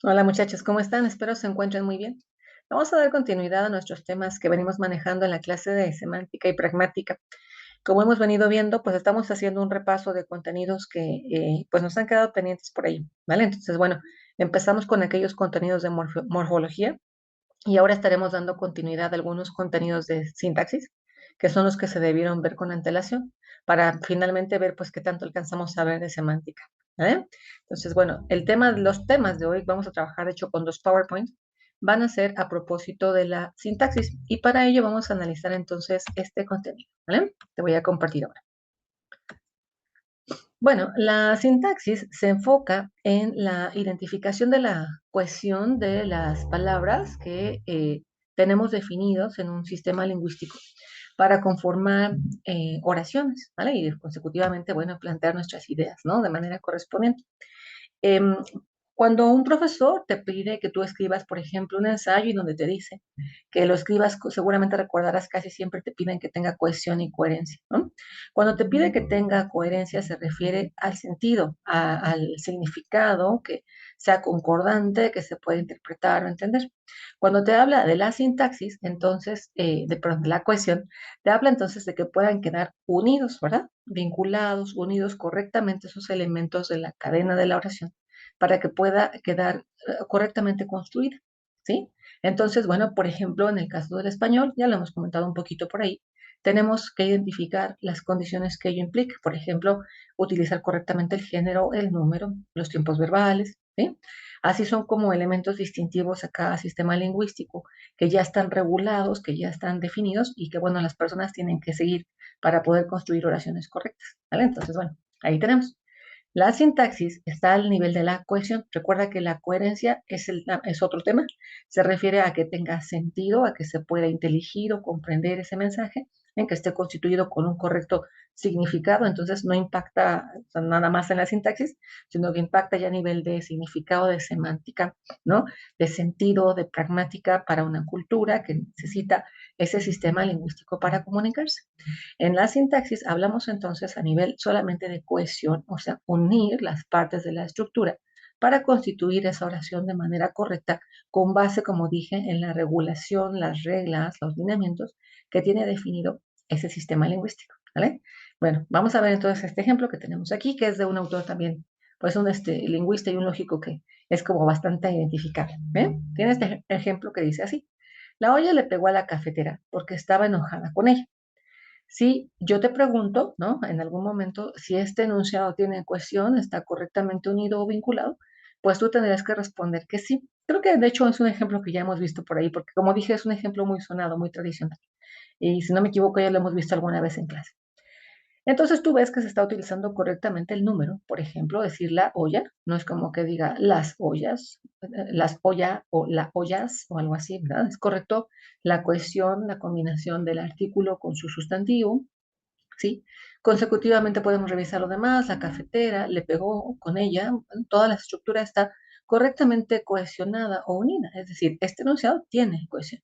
Hola muchachos, ¿cómo están? Espero se encuentren muy bien. Vamos a dar continuidad a nuestros temas que venimos manejando en la clase de semántica y pragmática. Como hemos venido viendo, pues estamos haciendo un repaso de contenidos que pues nos han quedado pendientes por ahí, ¿vale? Entonces, bueno, empezamos con aquellos contenidos de morfología y ahora estaremos dando continuidad a algunos contenidos de sintaxis, que son los que se debieron ver con antelación, para finalmente ver pues qué tanto alcanzamos a ver de semántica, ¿vale? Entonces, bueno, los temas de hoy vamos a trabajar, de hecho, con dos PowerPoints, van a ser a propósito de la sintaxis y para ello vamos a analizar entonces este contenido, ¿vale? Te voy a compartir ahora. Bueno, la sintaxis se enfoca en la identificación de la cohesión de las palabras que tenemos definidos en un sistema lingüístico para conformar oraciones, ¿vale? Y consecutivamente, bueno, plantear nuestras ideas, ¿no? De manera correspondiente. Em, Cuando un profesor te pide que tú escribas, por ejemplo, un ensayo y donde te dice que lo escribas, seguramente recordarás, casi siempre te piden que tenga cohesión y coherencia, ¿no? Cuando te pide que tenga coherencia se refiere al sentido, al significado, que sea concordante, que se pueda interpretar o entender. Cuando te habla de la sintaxis, entonces, perdón, de la cohesión, te habla entonces de que puedan quedar unidos, ¿verdad? Vinculados, unidos correctamente esos elementos de la cadena de la oración para que pueda quedar correctamente construida, ¿sí? Entonces, bueno, por ejemplo, en el caso del español, ya lo hemos comentado un poquito por ahí, tenemos que identificar las condiciones que ello implica. Por ejemplo, utilizar correctamente el género, el número, los tiempos verbales, ¿sí? Así son como elementos distintivos a cada sistema lingüístico que ya están regulados, que ya están definidos y que, bueno, las personas tienen que seguir para poder construir oraciones correctas, ¿vale? Entonces, bueno, ahí tenemos. La sintaxis está al nivel de la cohesión. Recuerda que la coherencia es otro tema. Se refiere a que tenga sentido, a que se pueda inteligir o comprender ese mensaje, en que esté constituido con un correcto significado. Entonces no impacta, o sea, nada más en la sintaxis, sino que impacta ya a nivel de significado, de semántica, ¿no? De sentido, de pragmática para una cultura que necesita ese sistema lingüístico para comunicarse. En la sintaxis hablamos entonces a nivel solamente de cohesión, o sea, unir las partes de la estructura para constituir esa oración de manera correcta, con base, como dije, en la regulación, las reglas, los lineamientos que tiene definido ese sistema lingüístico, ¿vale? Bueno, vamos a ver entonces este ejemplo que tenemos aquí, que es de un autor también, pues un lingüista y un lógico que es como bastante identificable. ¿Ven? Tiene este ejemplo que dice así: la olla le pegó a la cafetera porque estaba enojada con ella. Si yo te pregunto, ¿no? En algún momento, si este enunciado tiene cohesión, está correctamente unido o vinculado, pues tú tendrías que responder que sí. Creo que de hecho es un ejemplo que ya hemos visto por ahí, porque como dije, es un ejemplo muy sonado, muy tradicional. Y si no me equivoco, ya lo hemos visto alguna vez en clase. Entonces tú ves que se está utilizando correctamente el número. Por ejemplo, decir la olla, no es como que diga las ollas, las olla o la ollas o algo así, ¿verdad? Es correcto la cohesión, la combinación del artículo con su sustantivo, ¿sí? Consecutivamente podemos revisar lo demás, la cafetera, le pegó con ella, toda la estructura está correctamente cohesionada o unida, es decir, este enunciado tiene cohesión.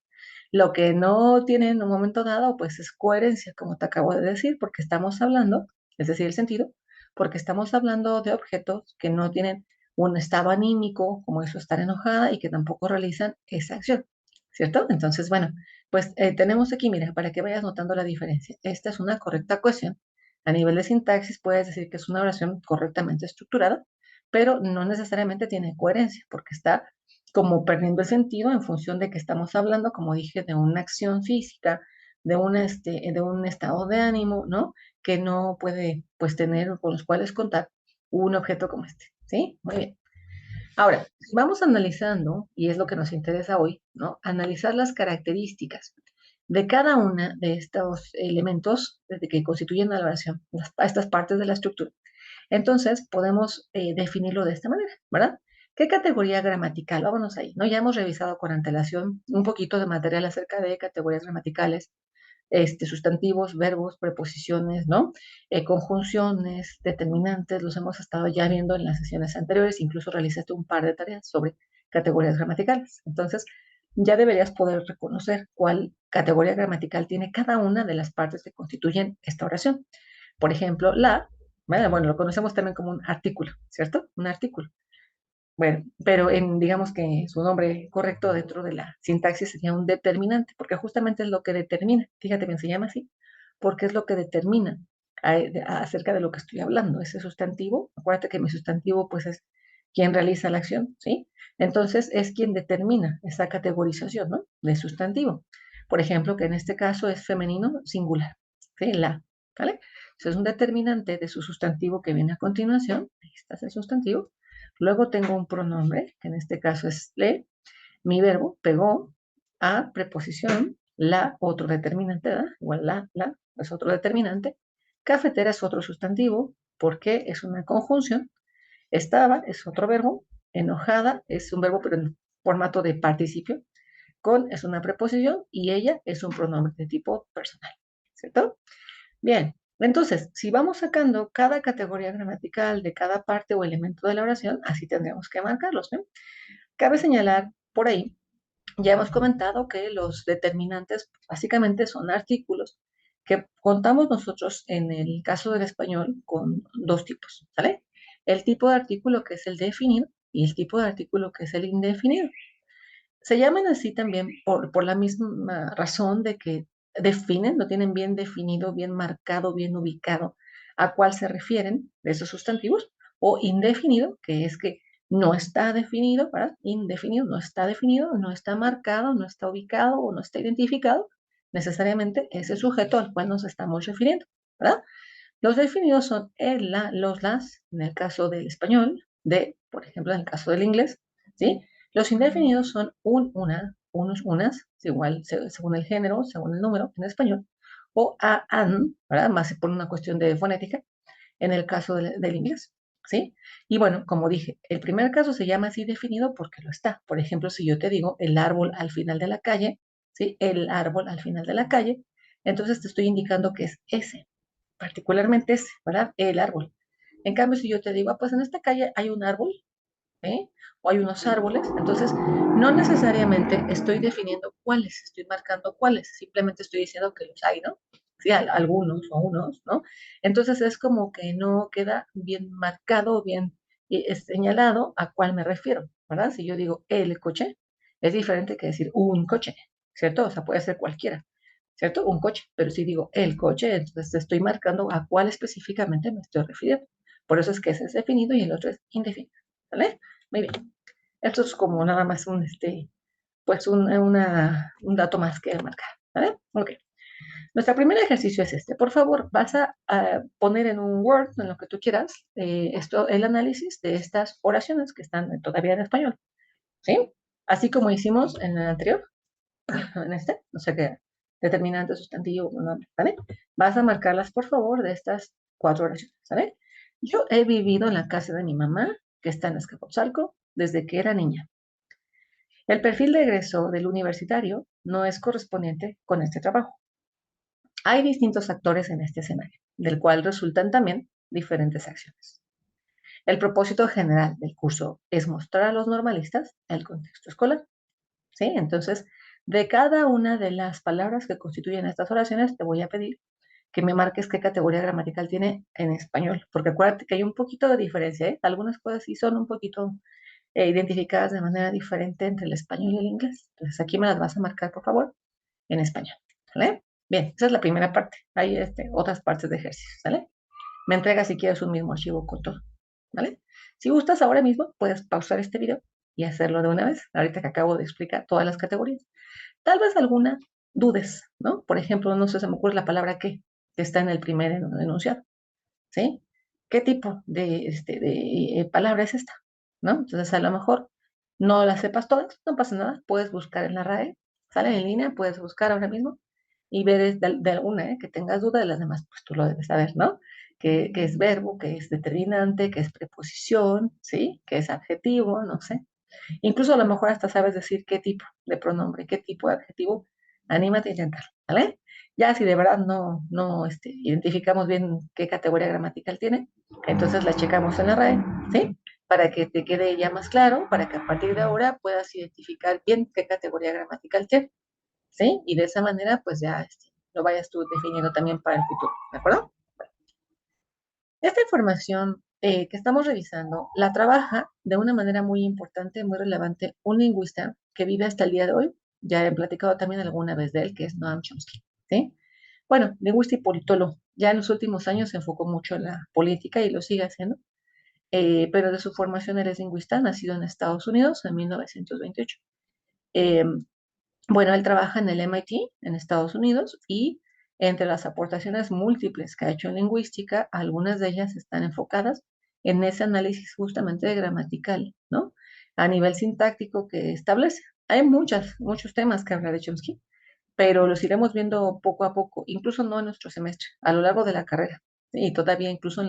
Lo que no tiene en un momento dado, pues es coherencia, como te acabo de decir, porque estamos hablando, es decir, el sentido, porque estamos hablando de objetos que no tienen un estado anímico, como eso estar enojada, y que tampoco realizan esa acción, ¿cierto? Entonces, bueno, pues tenemos aquí, mira, para que vayas notando la diferencia. Esta es una correcta cohesión. A nivel de sintaxis puedes decir que es una oración correctamente estructurada, pero no necesariamente tiene coherencia, porque está como perdiendo el sentido en función de que estamos hablando, como dije, de una acción física, de un estado de ánimo, ¿no? Que no puede, pues, tener, con los cuales contar un objeto como este, ¿sí? Muy bien. Ahora, vamos analizando, y es lo que nos interesa hoy, ¿no? Analizar las características de cada una de estos elementos que constituyen la oración, estas partes de la estructura. Entonces, podemos definirlo de esta manera, ¿verdad? ¿Qué categoría gramatical? Vámonos ahí, ¿no? Ya hemos revisado con antelación un poquito de material acerca de categorías gramaticales, sustantivos, verbos, preposiciones, ¿no? Conjunciones, determinantes, los hemos estado ya viendo en las sesiones anteriores, incluso realizaste un par de tareas sobre categorías gramaticales. Entonces, ya deberías poder reconocer cuál categoría gramatical tiene cada una de las partes que constituyen esta oración. Por ejemplo, bueno, lo conocemos también como un artículo, ¿cierto? Un artículo. Bueno, pero digamos que su nombre correcto dentro de la sintaxis sería un determinante, porque justamente es lo que determina. Fíjate bien, se llama así, porque es lo que determina acerca de lo que estoy hablando. Ese sustantivo, acuérdate que mi sustantivo pues es quien realiza la acción, ¿sí? Entonces es quien determina esa categorización, ¿no? De sustantivo. Por ejemplo, que en este caso es femenino singular, ¿sí? La, ¿vale? Entonces es un determinante de su sustantivo que viene a continuación. Ahí está el sustantivo. Luego tengo un pronombre, que en este caso es le, mi verbo, pegó, a, preposición, la, otro determinante, ¿verdad? Igual la, es otro determinante. Cafetera es otro sustantivo, porque es una conjunción. Estaba es otro verbo. Enojada es un verbo, pero en formato de participio. Con es una preposición y ella es un pronombre de tipo personal, ¿cierto? Bien, entonces, si vamos sacando cada categoría gramatical de cada parte o elemento de la oración, así tendríamos que marcarlos, ¿no? Cabe señalar por ahí, ya hemos comentado que los determinantes básicamente son artículos que contamos nosotros en el caso del español con dos tipos, ¿sale? El tipo de artículo que es el definido y el tipo de artículo que es el indefinido. Se llaman así también por la misma razón de que definen, lo tienen bien definido, bien marcado, bien ubicado a cuál se refieren de esos sustantivos, o indefinido, que es que no está definido, ¿verdad? Indefinido, no está definido, no está marcado, no está ubicado o no está identificado necesariamente ese sujeto al cual nos estamos refiriendo, ¿verdad? Los definidos son el, la, los, las, en el caso del español, de, por ejemplo, en el caso del inglés, ¿sí? Los indefinidos son un, una, unos, unas, igual según el género, según el número en español, o a, an, ¿verdad? Más por una cuestión de fonética, en el caso del inglés, ¿sí? Y bueno, como dije, el primer caso se llama así definido porque lo está. Por ejemplo, si yo te digo el árbol al final de la calle, ¿sí? El árbol al final de la calle, entonces te estoy indicando que es ese, particularmente ese, ¿verdad? El árbol. En cambio, si yo te digo, ah, pues en esta calle hay un árbol, ¿eh? O hay unos árboles, entonces no necesariamente estoy definiendo cuáles, estoy marcando cuáles, simplemente estoy diciendo que los hay, ¿no? Sí, algunos o unos, ¿no? Entonces es como que no queda bien marcado, bien señalado a cuál me refiero, ¿verdad? Si yo digo el coche, es diferente que decir un coche, ¿cierto? O sea, puede ser cualquiera, ¿cierto? Un coche, pero si digo el coche, entonces estoy marcando a cuál específicamente me estoy refiriendo. Por eso es que ese es definido y el otro es indefinido, ¿vale? Muy bien. Esto es como nada más pues un dato más que marcar, ¿vale? Ok. Nuestro primer ejercicio es este. Por favor, vas a poner en un Word, en lo que tú quieras, el análisis de estas oraciones que están todavía en español, ¿sí? Así como hicimos en el anterior, en este, no sé qué, determinante, sustantivo, nombre, ¿vale? Vas a marcarlas, por favor, de estas cuatro oraciones, ¿vale? Yo he vivido en la casa de mi mamá, que está en Azcapotzalco, desde que era niña. El perfil de egreso del universitario no es correspondiente con este trabajo. Hay distintos actores en este escenario, del cual resultan también diferentes acciones. El propósito general del curso es mostrar a los normalistas el contexto escolar. ¿Sí? Entonces, de cada una de las palabras que constituyen estas oraciones, te voy a pedir que me marques qué categoría gramatical tiene en español, porque acuérdate que hay un poquito de diferencia, ¿eh? Algunas cosas sí son un poquito identificadas de manera diferente entre el español y el inglés. Entonces, aquí me las vas a marcar, por favor, en español, ¿vale? Bien, esa es la primera parte. Hay otras partes de ejercicio, ¿vale? Me entregas si quieres un mismo archivo con todo, ¿vale? Si gustas ahora mismo, puedes pausar este video y hacerlo de una vez, ahorita que acabo de explicar todas las categorías. Tal vez alguna dudes, ¿no? Por ejemplo, no sé, se me ocurre la palabra que está en el primer enunciado, ¿sí? ¿Qué tipo de palabra es esta? ¿No? Entonces, a lo mejor no las sepas todas, no pasa nada, puedes buscar en la RAE, sale en línea, puedes buscar ahora mismo y ver de alguna, que tengas duda de las demás, pues tú lo debes saber, ¿no? Que es verbo, que es determinante, que es preposición, ¿sí? Que es adjetivo, no sé. Incluso a lo mejor hasta sabes decir qué tipo de pronombre, qué tipo de adjetivo, anímate a intentarlo, ¿vale? Ya si de verdad no identificamos bien qué categoría gramatical tiene, entonces la checamos en la RAE, ¿sí? Para que te quede ya más claro, para que a partir de ahora puedas identificar bien qué categoría gramatical tiene, ¿sí? Y de esa manera, pues ya lo vayas tú definiendo también para el futuro, ¿de acuerdo? Esta información que estamos revisando la trabaja de una manera muy importante, muy relevante, un lingüista que vive hasta el día de hoy. Ya he platicado también alguna vez de él, que es Noam Chomsky, ¿sí? Bueno, lingüista y politólogo. Ya en los últimos años se enfocó mucho en la política y lo sigue haciendo, pero de su formación él es lingüista, nacido en Estados Unidos en 1928. Eh, bueno, él trabaja en el MIT en Estados Unidos y entre las aportaciones múltiples que ha hecho en lingüística, algunas de ellas están enfocadas en ese análisis justamente gramatical, ¿no? A nivel sintáctico que establece. Hay muchos temas que habla de Chomsky, pero los iremos viendo poco a poco, incluso no en nuestro semestre, a lo largo de la carrera, ¿sí? Y todavía incluso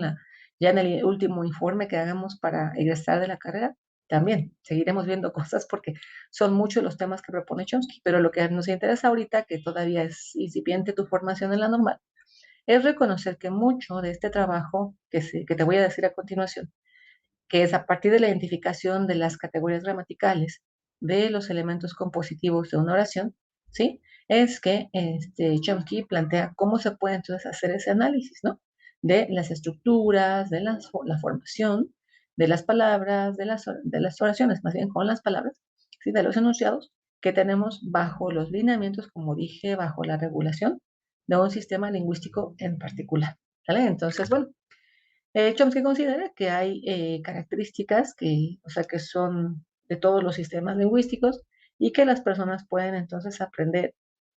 ya en el último informe que hagamos para egresar de la carrera, también seguiremos viendo cosas porque son muchos los temas que propone Chomsky, pero lo que nos interesa ahorita, que todavía es incipiente tu formación en la normal, es reconocer que mucho de este trabajo que te voy a decir a continuación, que es a partir de la identificación de las categorías gramaticales de los elementos compositivos de una oración, ¿sí? Es que Chomsky plantea cómo se puede entonces hacer ese análisis, ¿no? De las estructuras, de la formación, de las palabras, de las oraciones, más bien con las palabras, ¿sí? De los enunciados que tenemos bajo los lineamientos, como dije, bajo la regulación de un sistema lingüístico en particular, ¿vale? Entonces, bueno, Chomsky considera que hay características que, o sea, que son de todos los sistemas lingüísticos y que las personas pueden entonces aprender,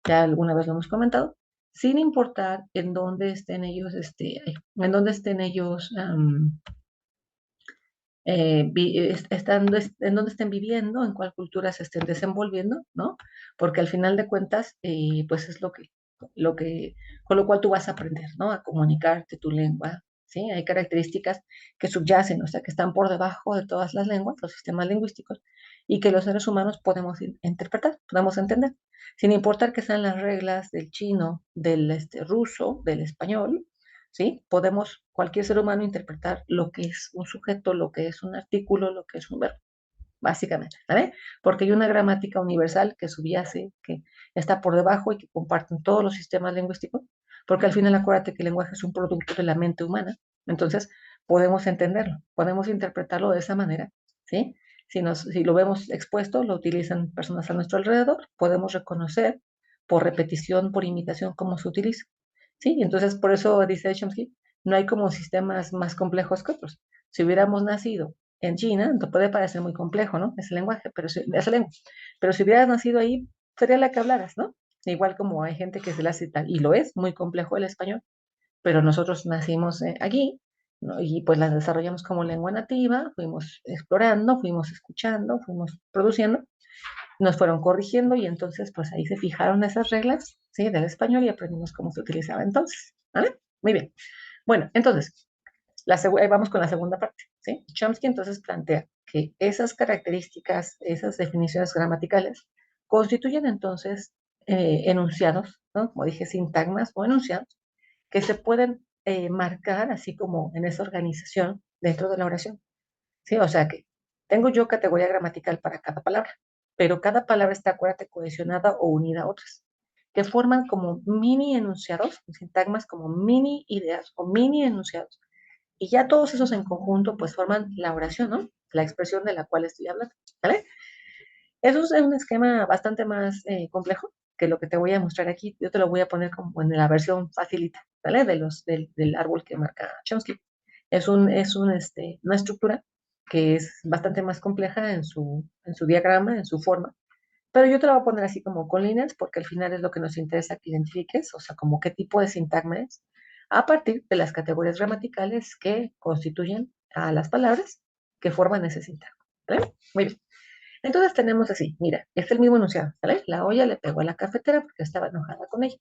ya alguna vez lo hemos comentado, sin importar en dónde estén ellos, en dónde estén ellos, en dónde estén viviendo, en cuál cultura se estén desenvolviendo, ¿no? Porque al final de cuentas, pues es lo que, con lo cual tú vas a aprender, ¿no? A comunicarte tu lengua, ¿sí? Hay características que subyacen, o sea, que están por debajo de todas las lenguas, los sistemas lingüísticos, y que los seres humanos podemos interpretar, podemos entender, sin importar que sean las reglas del chino, del ruso, del español, ¿sí? Podemos, cualquier ser humano, interpretar lo que es un sujeto, lo que es un artículo, lo que es un verbo, básicamente, ¿vale? Porque hay una gramática universal que subyace, que está por debajo y que comparten todos los sistemas lingüísticos, porque al final acuérdate que el lenguaje es un producto de la mente humana, entonces podemos entenderlo, podemos interpretarlo de esa manera, ¿sí? Si lo vemos expuesto, lo utilizan personas a nuestro alrededor, podemos reconocer por repetición, por imitación, cómo se utiliza. Sí, entonces por eso dice Chomsky, no hay como sistemas más complejos que otros. Si hubiéramos nacido en China, te puede parecer muy complejo, ¿no? Ese lenguaje, esa lengua. Pero si hubieras nacido ahí, sería la que hablaras, ¿no? Igual como hay gente que se la hace tal, y lo es, muy complejo el español, pero nosotros nacimos aquí, ¿no? Y pues la desarrollamos como lengua nativa, fuimos explorando, fuimos escuchando, fuimos produciendo, nos fueron corrigiendo y entonces pues ahí se fijaron esas reglas, ¿sí? Del español y aprendimos cómo se utilizaba entonces, ¿vale? Muy bien. Bueno, entonces, vamos con la segunda parte, ¿sí? Chomsky entonces plantea que esas características, esas definiciones gramaticales, constituyen entonces enunciados, ¿no? Como dije, sintagmas o enunciados, que se pueden marcar así como en esa organización dentro de la oración. ¿Sí? O sea que tengo yo categoría gramatical para cada palabra, pero cada palabra está, acuérdate, cohesionada o unida a otras, que forman como mini enunciados, sintagmas como mini ideas o mini enunciados. Y ya todos esos en conjunto pues forman la oración, ¿no? La expresión de la cual estoy hablando, ¿vale? Eso es un esquema bastante más complejo que lo que te voy a mostrar aquí. Yo te lo voy a poner como en la versión facilita, ¿vale? Del árbol que marca Chomsky. Una estructura que es bastante más compleja en su diagrama, en su forma. Pero yo te lo voy a poner así como con líneas porque al final es lo que nos interesa que identifiques, o sea, como qué tipo de sintagma es, a partir de las categorías gramaticales que constituyen a las palabras que forman ese sintagma. ¿Vale? Muy bien. Entonces tenemos así, mira, es el mismo enunciado, ¿vale? La olla le pegó a la cafetera porque estaba enojada con ella.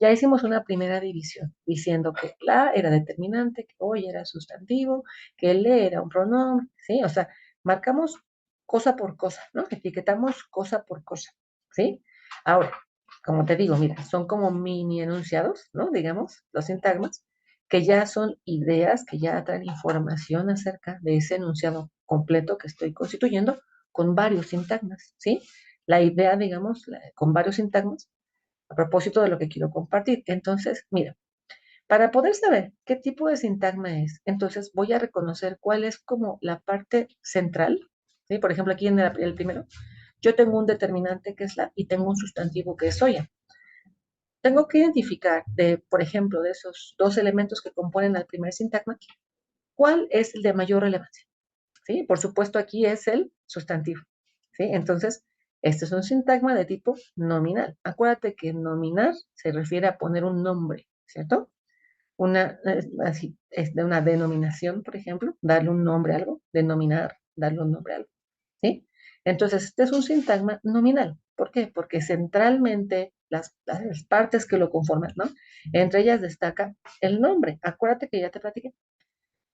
Ya hicimos una primera división, diciendo que la era determinante, que olla era sustantivo, que le era un pronombre, ¿sí? O sea, marcamos cosa por cosa, ¿no? Etiquetamos cosa por cosa, ¿sí? Ahora, como te digo, mira, son como mini enunciados, ¿no? Digamos, los sintagmas, que ya son ideas, que ya traen información acerca de ese enunciado completo que estoy constituyendo con varios sintagmas, ¿sí? La idea, digamos, con varios sintagmas a propósito de lo que quiero compartir. Entonces, mira, Para poder saber qué tipo de sintagma es, entonces voy a reconocer cuál es como la parte central, ¿sí? Por ejemplo, aquí en el primero, yo tengo un determinante que es la y tengo un sustantivo que es soya. Tengo que identificar, por ejemplo, de esos dos elementos que componen al primer sintagma, cuál es el de mayor relevancia, ¿sí? Por supuesto, aquí es el sustantivo, ¿sí? Entonces, este es un sintagma de tipo nominal. Acuérdate que nominar se refiere a poner un nombre, ¿cierto? Así, es de una denominación, por ejemplo, darle un nombre a algo, denominar, darle un nombre a algo, ¿sí? Entonces, este es un sintagma nominal. ¿Por qué? Porque centralmente las partes que lo conforman, ¿no? Entre ellas destaca el nombre. Acuérdate que ya te platiqué.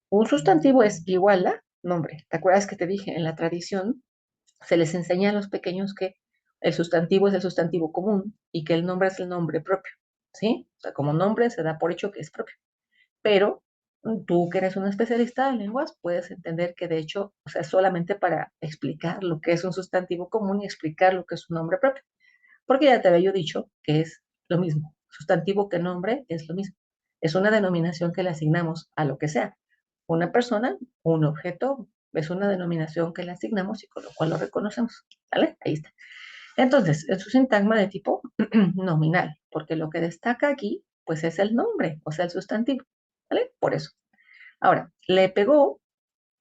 Un sustantivo es igual a nombre. ¿Te acuerdas que te dije en la tradición se les enseña a los pequeños que el sustantivo es el sustantivo común y que el nombre es el nombre propio, ¿sí? O sea, como nombre se da por hecho que es propio. Pero tú que eres un especialista en lenguas, puedes entender que de hecho, o sea, solamente para explicar lo que es un sustantivo común y explicar lo que es un nombre propio. Porque ya te había yo dicho que es lo mismo. Sustantivo que nombre es lo mismo. Es una denominación que le asignamos a lo que sea. Una persona, un objeto, es una denominación que le asignamos y con lo cual lo reconocemos. ¿Vale? Ahí está. Entonces, es un sintagma de tipo nominal, porque lo que destaca aquí, pues es el nombre, o sea, el sustantivo. ¿Vale? Por eso. Ahora, le pegó,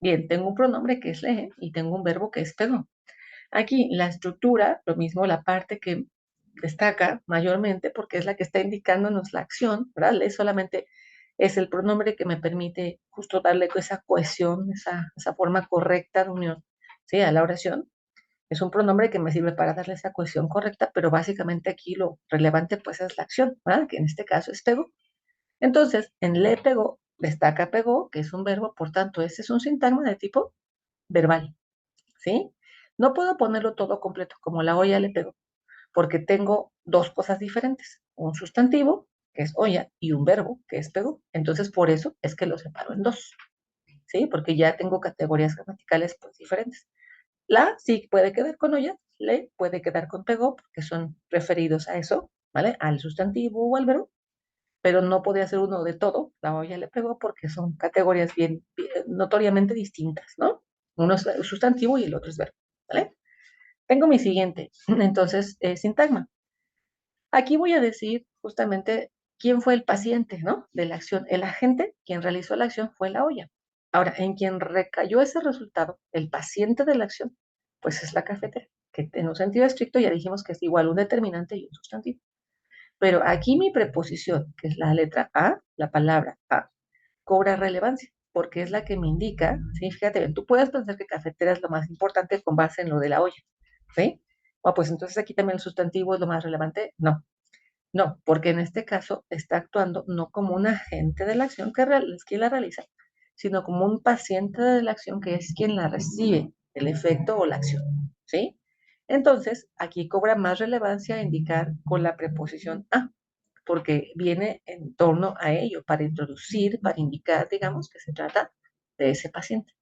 bien, tengo un pronombre que es le y tengo un verbo que es pegó. Aquí la estructura, lo mismo la parte que destaca mayormente porque es la que está indicándonos la acción, ¿verdad? Le solamente es el pronombre que me permite justo darle esa cohesión, esa forma correcta de unión, ¿sí? A la oración. Es un pronombre que me sirve para darle esa cohesión correcta, pero básicamente aquí lo relevante pues es la acción, ¿verdad? Que en este caso es pegó. Entonces, en le pegó, destaca pegó, que es un verbo, por tanto, ese es un sintagma de tipo verbal, ¿sí? No puedo ponerlo todo completo, como la olla le pegó, porque tengo dos cosas diferentes, un sustantivo, que es olla, y un verbo, que es pegó. Entonces, por eso es que lo separo en dos, ¿sí? Porque ya tengo categorías gramaticales pues diferentes. La sí puede quedar con olla, le puede quedar con pegó, porque son referidos a eso, ¿vale? Al sustantivo o al verbo, pero no podría ser uno de todo, la olla le pegó, porque son categorías bien notoriamente distintas, ¿no? Uno es sustantivo y el otro es verbo, ¿vale? Tengo mi siguiente, entonces, sintagma. Aquí voy a decir justamente quién fue el paciente, ¿no? De la acción. El agente, quien realizó la acción, fue la olla. Ahora, en quien recayó ese resultado, el paciente de la acción, pues es la cafetera, que en un sentido estricto ya dijimos que es igual un determinante y un sustantivo. Pero aquí mi preposición, que es la letra A, la palabra A, cobra relevancia, porque es la que me indica, ¿sí? Fíjate, tú puedes pensar que cafetera es lo más importante con base en lo de la olla, ¿sí? Bueno, pues entonces aquí también el sustantivo es lo más relevante. No, no, porque en este caso está actuando no como un agente de la acción es quien la realiza, sino como un paciente de la acción que es quien la recibe, el efecto o la acción, ¿sí? Entonces, aquí cobra más relevancia indicar con la preposición a, porque viene en torno a ello, para introducir, para indicar, digamos, que se trata de ese paciente,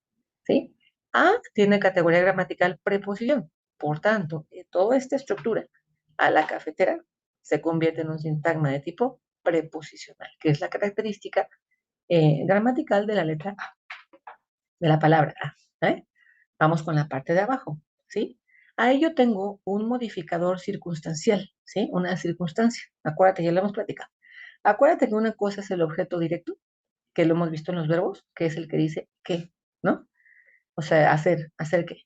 ¿sí? A tiene categoría gramatical preposición, por tanto, toda esta estructura a la cafetera se convierte en un sintagma de tipo preposicional, que es la característica gramatical de la letra A, de la palabra A. ¿Eh? Vamos con la parte de abajo, ¿sí? A ello tengo un modificador circunstancial, ¿sí? Una circunstancia. Acuérdate, ya lo hemos platicado. Acuérdate que una cosa es el objeto directo, que lo hemos visto en los verbos, que es el que dice que, ¿no? O sea, hacer qué,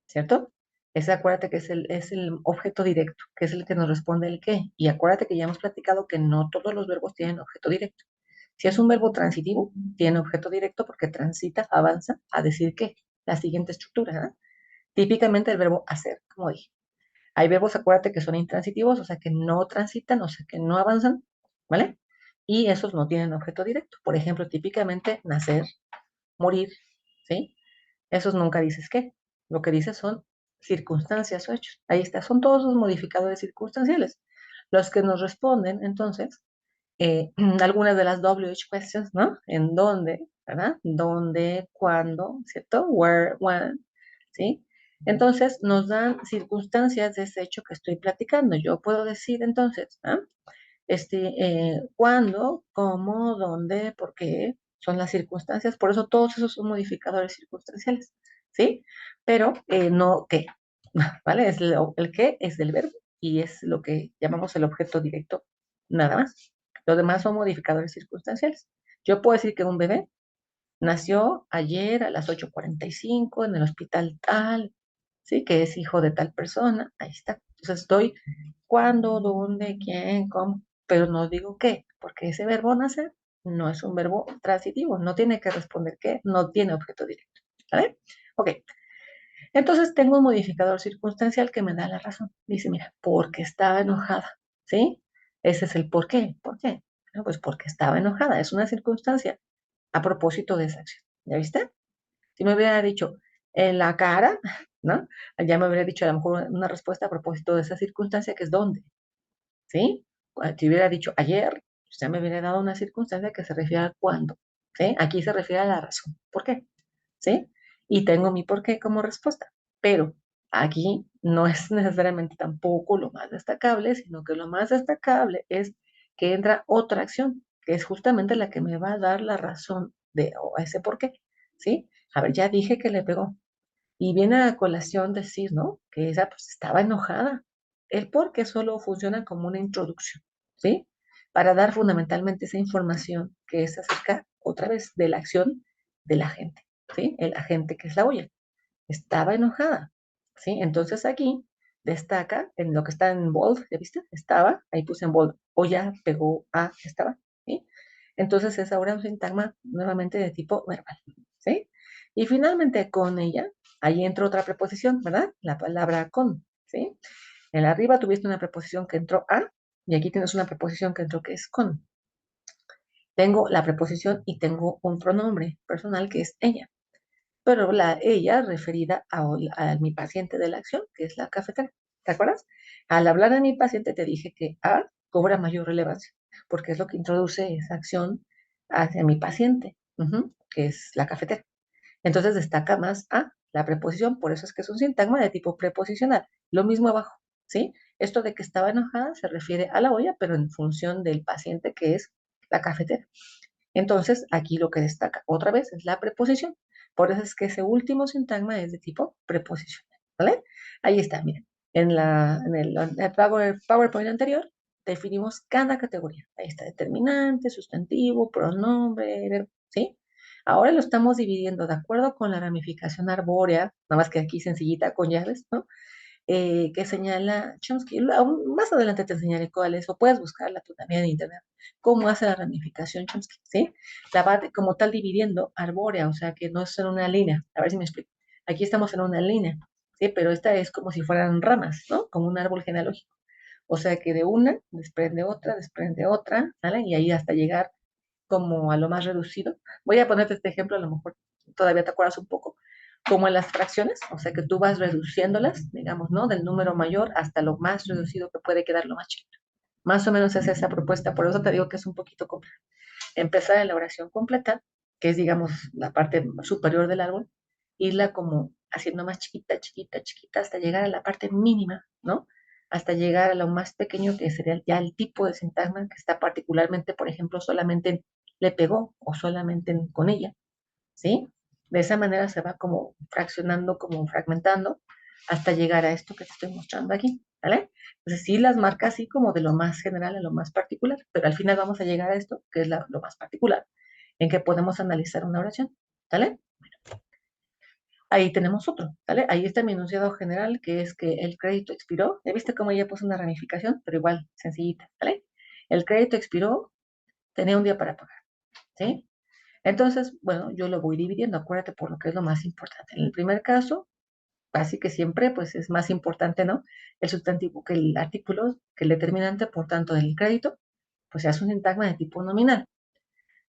¿cierto? Ese acuérdate que es el objeto directo, que es el que nos responde el qué. Y acuérdate que ya hemos platicado que no todos los verbos tienen objeto directo. Si es un verbo transitivo, tiene objeto directo porque transita, avanza a decir qué. La siguiente estructura, ¿eh? Típicamente el verbo hacer, como dije. Hay verbos, acuérdate, que son intransitivos, o sea, que no transitan, o sea, que no avanzan, ¿vale? Y esos no tienen objeto directo. Por ejemplo, típicamente nacer, morir, ¿sí? Esos nunca dices qué. Lo que dices son circunstancias o hechos. Ahí está, son todos los modificadores circunstanciales. Los que nos responden, entonces, algunas de las WH questions, ¿no? En dónde, ¿verdad? ¿Dónde? ¿Cuándo? ¿Cierto? Where, when, ¿sí? Entonces, nos dan circunstancias de ese hecho que estoy platicando. Yo puedo decir, entonces, ¿ah? Cuándo, cómo, dónde, por qué, son las circunstancias, por eso todos esos son modificadores circunstanciales, ¿sí? Pero no qué, ¿vale? El qué es del verbo y es lo que llamamos el objeto directo, nada más. Los demás son modificadores circunstanciales. Yo puedo decir que un bebé nació ayer a las 8:45 en el hospital tal, ¿sí? Que es hijo de tal persona, ahí está. Entonces estoy cuándo, dónde, quién, cómo, pero no digo qué, porque ese verbo nacer no es un verbo transitivo, no tiene que responder qué, no tiene objeto directo, ¿vale? Ok, entonces tengo un modificador circunstancial que me da la razón. Dice, mira, porque estaba enojada, ¿sí? Ese es el por qué. ¿Por qué? Bueno, pues porque estaba enojada, es una circunstancia a propósito de esa acción. ¿Ya viste? Si me hubiera dicho en la cara, ¿no? Ya me hubiera dicho a lo mejor una respuesta a propósito de esa circunstancia que es dónde, ¿sí? Si hubiera dicho ayer, ya me hubiera dado una circunstancia que se refiere a cuándo, ¿sí? Aquí se refiere a la razón. ¿Por qué? ¿Sí? Y tengo mi por qué como respuesta. Pero aquí no es necesariamente tampoco lo más destacable, sino que lo más destacable es que entra otra acción, que es justamente la que me va a dar la razón de ese por qué, ¿sí? A ver, ya dije que le pegó. Y viene a colación decir, ¿no? Que ella pues estaba enojada. El por qué solo funciona como una introducción, ¿sí? Para dar fundamentalmente esa información que es acerca, otra vez, de la acción del agente, ¿sí? El agente que es la olla. Estaba enojada, ¿sí? Entonces aquí destaca en lo que está en bold, ¿ya viste? Estaba, ahí puse en bold, olla pegó a, estaba, ¿sí? Entonces es ahora un sintagma nuevamente de tipo verbal, ¿sí? Y finalmente con ella, ahí entró otra preposición, ¿verdad? La palabra con, ¿sí? En la arriba tuviste una preposición que entró a, y aquí tienes una preposición que entró que es con. Tengo la preposición y tengo un pronombre personal que es ella, pero la ella referida a mi paciente de la acción, que es la cafetera. ¿Te acuerdas? Al hablar de mi paciente te dije que a cobra mayor relevancia, porque es lo que introduce esa acción hacia mi paciente, que es la cafetera. Entonces destaca más a la preposición, por eso es que es un sintagma de tipo preposicional. Lo mismo abajo, ¿sí? Esto de que estaba enojada se refiere a la olla, pero en función del paciente que es la cafetera. Entonces, aquí lo que destaca otra vez es la preposición. Por eso es que ese último sintagma es de tipo preposicional, ¿vale? Ahí está, miren. En el PowerPoint anterior definimos cada categoría. Ahí está determinante, sustantivo, pronombre, verbo, ¿sí? Ahora lo estamos dividiendo de acuerdo con la ramificación arbórea, nada más que aquí sencillita con llaves, ¿no? Que señala Chomsky. Más adelante te enseñaré cuál es, o puedes buscarla tú también en internet, cómo hace la ramificación Chomsky, ¿sí? La va como tal dividiendo arbórea, o sea que no es en una línea, a ver si me explico. Aquí estamos en una línea, ¿sí? Pero esta es como si fueran ramas, ¿no? Como un árbol genealógico. O sea que de una desprende otra, ¿vale? Y ahí hasta llegar como a lo más reducido. Voy a ponerte este ejemplo, a lo mejor todavía te acuerdas un poco, como en las fracciones, o sea que tú vas reduciéndolas, digamos, ¿no? Del número mayor hasta lo más reducido que puede quedar lo más chiquito. Más o menos es esa propuesta, por eso te digo que es un poquito complejo. Empezar en la oración completa, que es, digamos, la parte superior del árbol, irla como haciendo más chiquita, chiquita, chiquita, hasta llegar a la parte mínima, ¿no? Hasta llegar a lo más pequeño, que sería ya el tipo de sintagma que está particularmente, por ejemplo, solamente en le pegó o solamente con ella, ¿sí? De esa manera se va como fraccionando, como fragmentando, hasta llegar a esto que te estoy mostrando aquí, ¿vale? Entonces sí las marca así como de lo más general a lo más particular, pero al final vamos a llegar a esto, que es lo más particular, en que podemos analizar una oración, ¿vale? Ahí tenemos otro, ¿vale? Ahí está mi enunciado general, que es que el crédito expiró. ¿Ya viste cómo ya puse una ramificación? Pero igual, sencillita, ¿vale? El crédito expiró, tenía un día para pagar, ¿sí? Entonces, bueno, yo lo voy dividiendo, acuérdate por lo que es lo más importante. En el primer caso, así que siempre, pues es más importante, ¿no? El sustantivo que el artículo, que el determinante, por tanto, del crédito, pues se hace un sintagma de tipo nominal,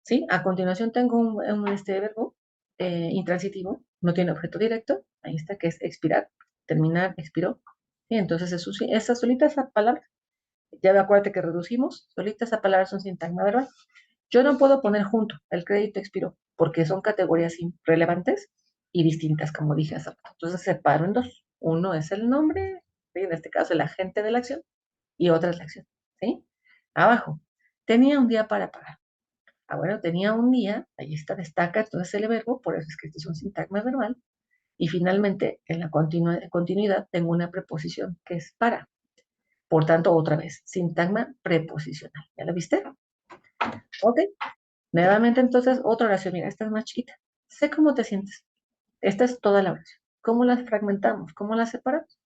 ¿sí? A continuación tengo este verbo intransitivo, no tiene objeto directo, ahí está, que es expirar, terminar, expiró. Y entonces esa solita esa palabra, ya acuérdate que reducimos, solita esa palabra es un sintagma verbal. Yo no puedo poner junto el crédito expiró porque son categorías relevantes y distintas, como dije hace rato. Entonces separo en dos. Uno es el nombre, ¿sí? En este caso el agente de la acción, y otra es la acción, ¿sí? Abajo, tenía un día para pagar. Ah, bueno, tenía un día, ahí está, destaca entonces el verbo, por eso es que este es un sintagma verbal. Y finalmente, en la continuidad, tengo una preposición que es para. Por tanto, otra vez, sintagma preposicional. ¿Ya la viste? Ok. Nuevamente, entonces, otra oración. Mira, esta es más chiquita. Sé cómo te sientes. Esta es toda la oración. ¿Cómo las fragmentamos? ¿Cómo las separamos?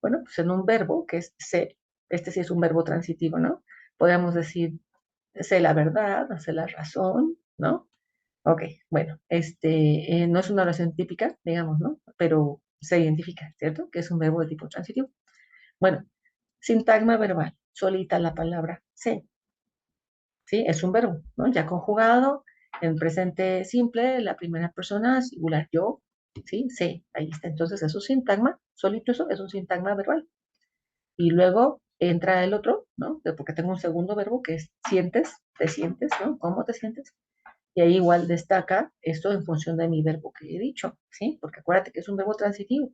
Bueno, pues en un verbo que es sé. Este sí es un verbo transitivo, ¿no? Podríamos decir, sé la verdad, no sé la razón, ¿no? Ok, bueno, no es una oración típica, digamos, ¿no? Pero se identifica, ¿cierto? Que es un verbo de tipo transitivo. Bueno, sintagma verbal, solita la palabra sé, ¿sí? Es un verbo, ¿no? Ya conjugado en presente simple, la primera persona, singular yo, ¿sí? Sé, ahí está. Entonces es un sintagma, solito eso es un sintagma verbal. Y luego entra el otro, ¿no? Porque tengo un segundo verbo que es sientes, te sientes, ¿no? ¿Cómo te sientes? Y ahí igual destaca esto en función de mi verbo que he dicho, ¿sí? Porque acuérdate que es un verbo transitivo.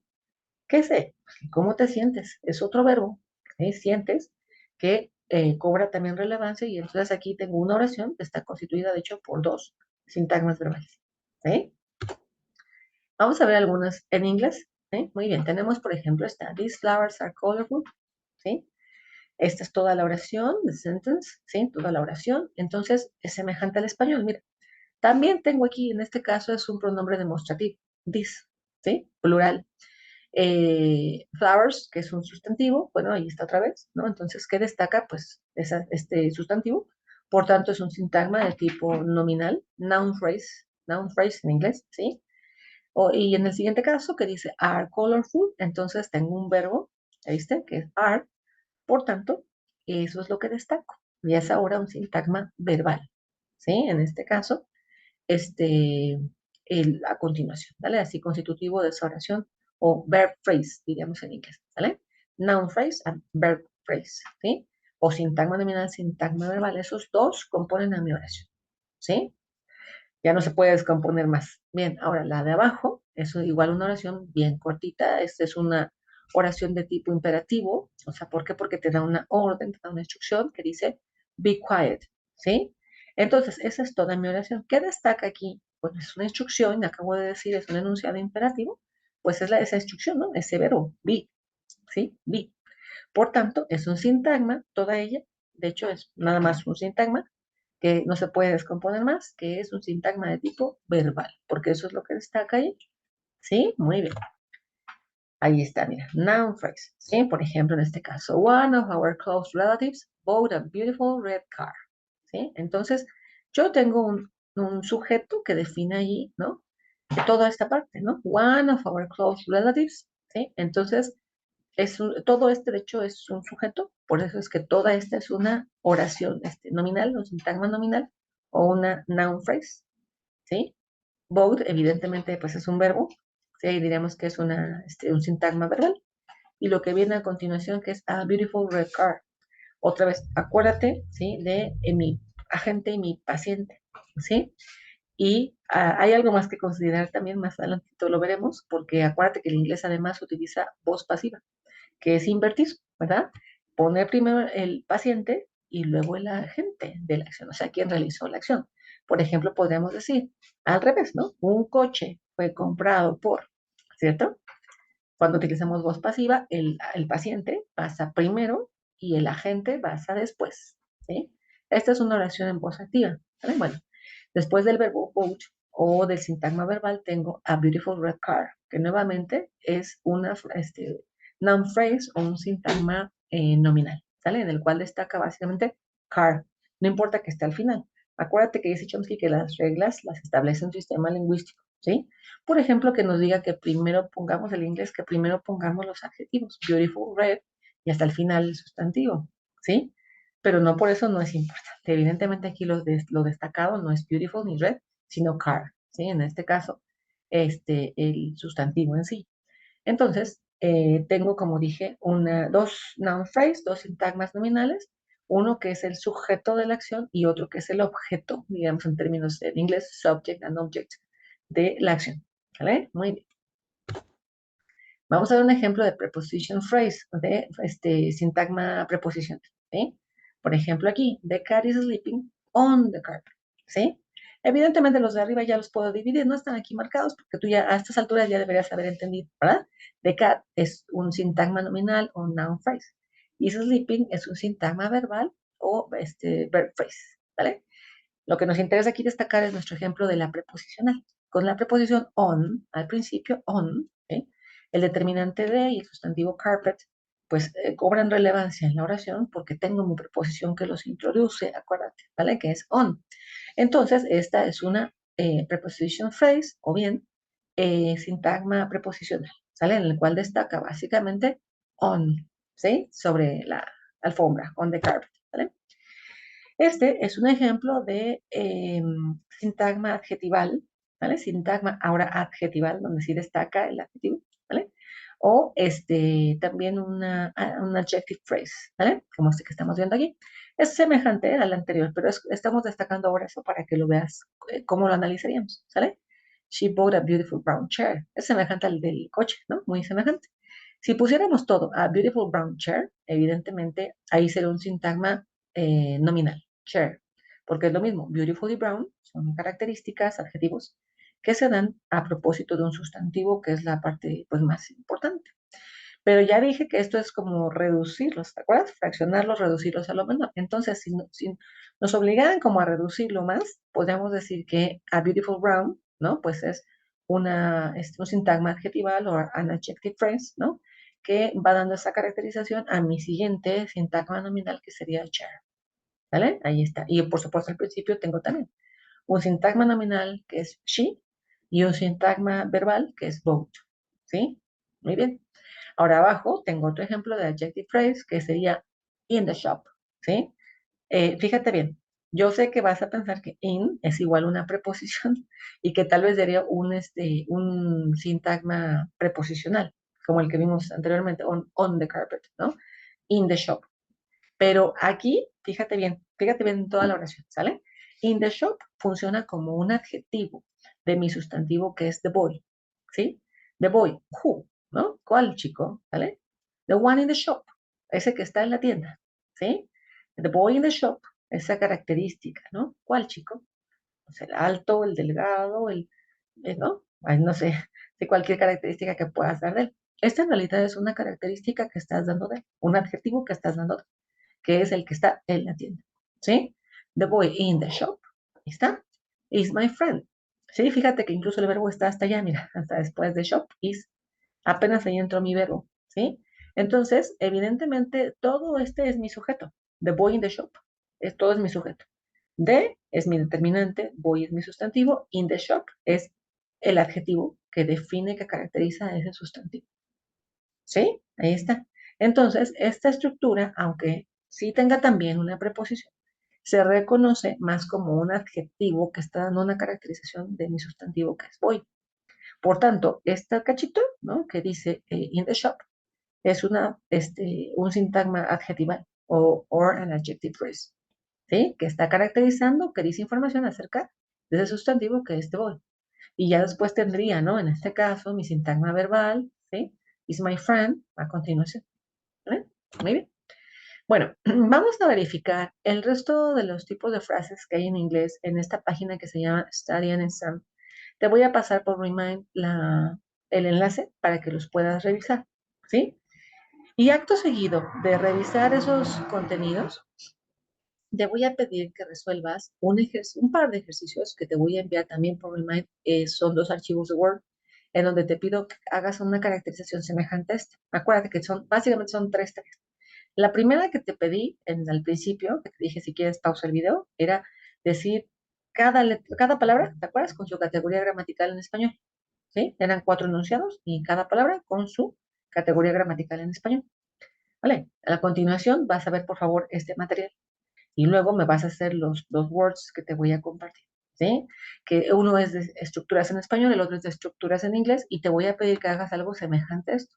¿Qué sé? Pues, ¿cómo te sientes? Es otro verbo, ¿sí? Sientes, que cobra también relevancia y entonces aquí tengo una oración que está constituida, de hecho, por dos sintagmas verbales, ¿sí? Vamos a ver algunas en inglés, ¿sí? Muy bien, tenemos, por ejemplo, esta, these flowers are colorful, ¿sí? Esta es toda la oración, the sentence, ¿sí? Toda la oración. Entonces, es semejante al español. Mira, también tengo aquí, en este caso, es un pronombre demostrativo, this, ¿sí? Plural. Flowers, que es un sustantivo, bueno, ahí está otra vez, ¿no? Entonces, ¿qué destaca? Pues este sustantivo. Por tanto, es un sintagma de tipo nominal, noun phrase en inglés, ¿sí? Y en el siguiente caso, que dice are colorful, entonces tengo un verbo, ¿ya viste? Que es are, por tanto, eso es lo que destaco. Y es ahora un sintagma verbal, ¿sí? En este caso, a continuación, ¿vale? Así constitutivo de esa oración o verb phrase, diríamos en inglés, ¿vale? Noun phrase and verb phrase, ¿sí? O sintagma nominal, sintagma verbal, esos dos componen a mi oración, ¿sí? Ya no se puede descomponer más. Bien, ahora la de abajo es igual una oración bien cortita, esta es una oración de tipo imperativo, o sea, ¿por qué? Porque te da una orden, te da una instrucción que dice be quiet, ¿sí? Entonces, esa es toda mi oración. ¿Qué destaca aquí? Pues es una instrucción, me acabo de decir, es un enunciado imperativo, pues es esa instrucción, ¿no? Ese verbo, be, ¿sí? Be. Por tanto, es un sintagma, toda ella, de hecho es nada más un sintagma, que no se puede descomponer más, que es un sintagma de tipo verbal, porque eso es lo que destaca ahí. ¿Sí? Muy bien. Ahí está, mira, noun phrase. ¿Sí? Por ejemplo, en este caso, one of our close relatives bought a beautiful red car. ¿Sí? Entonces, yo tengo un sujeto que define allí, ¿no? Toda esta parte, ¿no? One of our close relatives. ¿Sí? Entonces, todo este, de hecho, es un sujeto, por eso es que toda esta es una oración nominal, un sintagma nominal, o una noun phrase, ¿sí? Both, evidentemente, pues es un verbo, ¿sí? Y diríamos que es un sintagma verbal. Y lo que viene a continuación, que es a beautiful red car. Otra vez, acuérdate, ¿sí? De mi agente y mi paciente, ¿sí? Y hay algo más que considerar también, más adelante lo veremos, porque acuérdate que el inglés además utiliza voz pasiva, que es invertir, ¿verdad? Poner primero el paciente y luego el agente de la acción, o sea, quien realizó la acción. Por ejemplo, podríamos decir al revés, ¿no? Un coche fue comprado por, ¿cierto? Cuando utilizamos voz pasiva, el paciente pasa primero y el agente pasa después, ¿sí? Esta es una oración en voz activa, ¿vale? Bueno, después del verbo boat o del sintagma verbal tengo a beautiful red car, que nuevamente es una noun phrase o un sintagma nominal, ¿sale? En el cual destaca básicamente car, no importa que esté al final. Acuérdate que dice Chomsky que las reglas las establece un sistema lingüístico, ¿sí? Por ejemplo, que nos diga que primero pongamos el inglés, que primero pongamos los adjetivos, beautiful, red, y hasta el final el sustantivo, ¿sí? Pero no por eso no es importante. Evidentemente aquí lo destacado no es beautiful ni red, sino car, ¿sí? En este caso, el sustantivo en sí. Entonces, tengo, como dije, dos noun phrase, dos sintagmas nominales, uno que es el sujeto de la acción y otro que es el objeto, digamos en términos en inglés, subject and object de la acción. ¿Vale? Muy bien. Vamos a ver un ejemplo de preposition phrase, de sintagma preposición. ¿Sí? Por ejemplo, aquí, the cat is sleeping on the carpet, ¿sí? Evidentemente los de arriba ya los puedo dividir, no están aquí marcados porque tú ya a estas alturas ya deberías haber entendido, ¿verdad? The cat es un sintagma nominal o noun phrase. Is sleeping es un sintagma verbal o verb phrase, ¿vale? Lo que nos interesa aquí destacar es nuestro ejemplo de la preposicional. Con la preposición on, al principio, on, ¿sí? El determinante de y el sustantivo carpet, pues cobran relevancia en la oración porque tengo mi preposición que los introduce, acuérdate, ¿vale? Que es on. Entonces, esta es una preposition phrase o bien sintagma preposicional, ¿sale? En el cual destaca básicamente on, ¿sí? Sobre la alfombra, on the carpet, ¿vale? Este es un ejemplo de sintagma adjetival, ¿vale? Sintagma ahora adjetival, donde sí destaca el adjetivo, ¿vale? O también un adjective phrase, ¿vale? Como este que estamos viendo aquí. Es semejante al anterior, pero estamos destacando ahora eso para que lo veas cómo lo analizaríamos, ¿sale? She bought a beautiful brown chair. Es semejante al del coche, ¿no? Muy semejante. Si pusiéramos todo a beautiful brown chair, evidentemente ahí sería un sintagma nominal, chair, porque es lo mismo, beautiful y brown son características, adjetivos, que se dan a propósito de un sustantivo, que es la parte pues, más importante. Pero ya dije que esto es como reducirlos, ¿te acuerdas? Fraccionarlos, reducirlos a lo menor. Entonces, si nos obligaran como a reducirlo más, podríamos decir que a beautiful brown, ¿no? Pues es un sintagma adjetival o an adjective phrase, ¿no? Que va dando esa caracterización a mi siguiente sintagma nominal que sería chair, ¿vale? Ahí está. Y por supuesto al principio tengo también un sintagma nominal que es she y un sintagma verbal que es both, ¿sí? Muy bien. Ahora abajo tengo otro ejemplo de adjective phrase que sería in the shop, ¿sí? Fíjate bien, yo sé que vas a pensar que in es igual a una preposición y que tal vez sería un sintagma preposicional, como el que vimos anteriormente, on the carpet, ¿no? In the shop. Pero aquí, fíjate bien en toda la oración, ¿sale? In the shop funciona como un adjetivo de mi sustantivo que es the boy, ¿sí? The boy, who, ¿no? ¿Cuál chico? ¿Vale? The one in the shop, ese que está en la tienda, ¿sí? The boy in the shop, esa característica, ¿no? ¿Cuál chico? O sea, el alto, el delgado, ¿no? Ay, no sé, de cualquier característica que puedas dar de él. Esta en realidad es una característica que estás dando de él, un adjetivo que estás dando de él, que es el que está en la tienda, ¿sí? The boy in the shop, ahí está, is my friend, ¿sí? Fíjate que incluso el verbo está hasta allá, mira, hasta después de shop, is, apenas ahí entró mi verbo, ¿sí? Entonces, evidentemente, todo este es mi sujeto. The boy in the shop, todo es mi sujeto. The es mi determinante, boy es mi sustantivo, in the shop es el adjetivo que define, que caracteriza a ese sustantivo. ¿Sí? Ahí está. Entonces, esta estructura, aunque sí tenga también una preposición, se reconoce más como un adjetivo que está dando una caracterización de mi sustantivo que es voy. Por tanto, este cachito, ¿no? Que dice in the shop, es un sintagma adjetival o or an adjective phrase, ¿sí? Que está caracterizando, que dice información acerca de ese sustantivo que es the boy. Y ya después tendría, ¿no? En este caso, mi sintagma verbal, ¿sí? Is my friend, a continuación. ¿Vale? Muy bien. Bueno, vamos a verificar el resto de los tipos de frases que hay en inglés en esta página que se llama Study and Exam. Te voy a pasar por Remind el enlace para que los puedas revisar, ¿sí? Y acto seguido de revisar esos contenidos, te voy a pedir que resuelvas un par de ejercicios que te voy a enviar también por Remind. Son dos archivos de Word en donde te pido que hagas una caracterización semejante a esta. Acuérdate que básicamente son tres tareas. La primera que te pedí al principio, que te dije si quieres pausa el video, era decir cada palabra, ¿te acuerdas? Con su categoría gramatical en español, ¿sí? Eran 4 enunciados y cada palabra con su categoría gramatical en español. ¿Vale? A continuación vas a ver, por favor, este material y luego me vas a hacer los dos words que te voy a compartir, ¿sí? Que uno es de estructuras en español, el otro es de estructuras en inglés y te voy a pedir que hagas algo semejante a esto.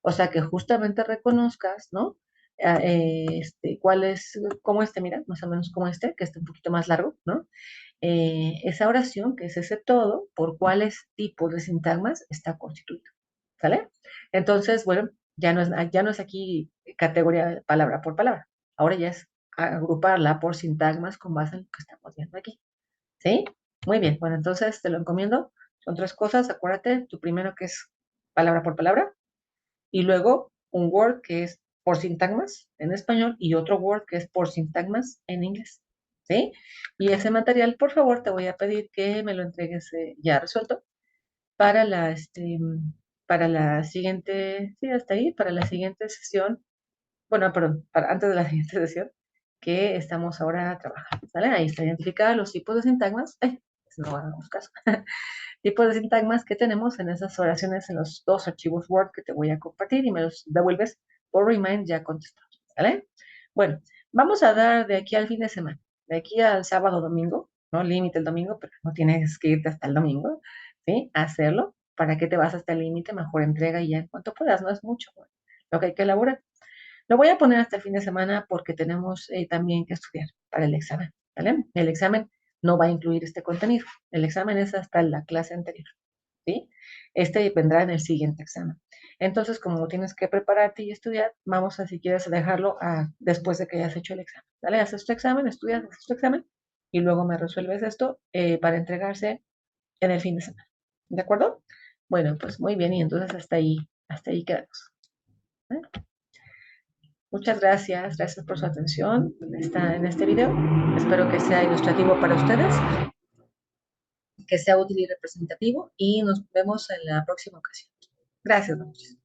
O sea, que justamente reconozcas, ¿no? Cuál es, como mira, más o menos como que está un poquito más largo, ¿no? Esa oración, que es ese todo, por cuáles tipos de sintagmas está constituido, ¿sale? Entonces, bueno, ya no es aquí categoría palabra por palabra, ahora ya es agruparla por sintagmas con base en lo que estamos viendo aquí. ¿Sí? Muy bien, bueno, entonces te lo encomiendo. Son tres cosas, acuérdate, tu primero que es palabra por palabra, y luego un Word que es por sintagmas en español y otro Word que es por sintagmas en inglés. ¿Sí? Y ese material, por favor, te voy a pedir que me lo entregues ya resuelto para para la siguiente, sí, hasta ahí, para la siguiente sesión, bueno, perdón, antes de la siguiente sesión que estamos ahora trabajando, ¿sale? Ahí está identificada los tipos de sintagmas, no hagamos caso, tipos de sintagmas que tenemos en esas oraciones en los dos archivos Word que te voy a compartir y me los devuelves por Remind ya contestado, ¿sale? Bueno, vamos a dar de aquí al fin de semana, de aquí al sábado o domingo, no límite el domingo, pero no tienes que irte hasta el domingo, ¿sí? A hacerlo. ¿Para qué te vas hasta el límite? Mejor entrega y ya en cuanto puedas, no es mucho, bueno, lo que hay que elaborar. Lo voy a poner hasta el fin de semana porque tenemos también que estudiar para el examen, ¿vale? El examen no va a incluir este contenido. El examen es hasta la clase anterior, ¿sí? Este vendrá en el siguiente examen. Entonces, como tienes que prepararte y estudiar, vamos a, si quieres, dejarlo después de que hayas hecho el examen, ¿vale? Haces tu examen, estudias, haces tu examen y luego me resuelves esto para entregarse en el fin de semana. ¿De acuerdo? Bueno, pues muy bien y entonces hasta ahí quedamos. ¿Eh? Muchas gracias, gracias por su atención en este video. Espero que sea ilustrativo para ustedes, que sea útil y representativo y nos vemos en la próxima ocasión. Gracias, noches.